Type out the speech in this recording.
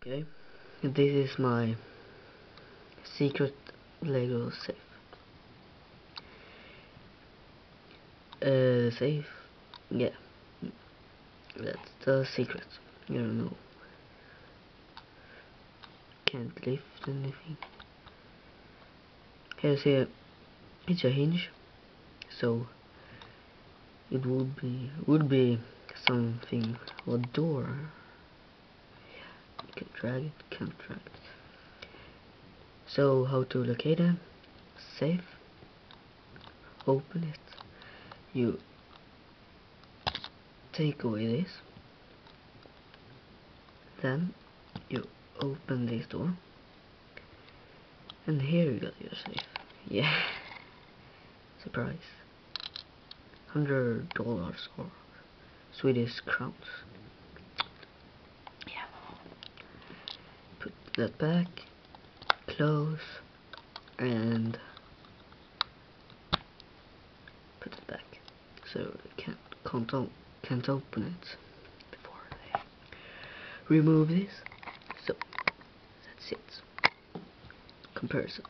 Okay, this is my secret Lego safe. Safe? Yeah, that's the secret. You don't know. Can't lift anything. Here's here. It's a hinge, so it would be something, a door. You can drag it, can't drag it. So how to locate it? Safe. Open it. You take away this. Then you open this door. And here you got your safe. Yeah. Surprise. $100 or Swedish crowns. Yeah. Put that back. Close. And put it back. So you can't open it before they remove this. So that's it. Comparison.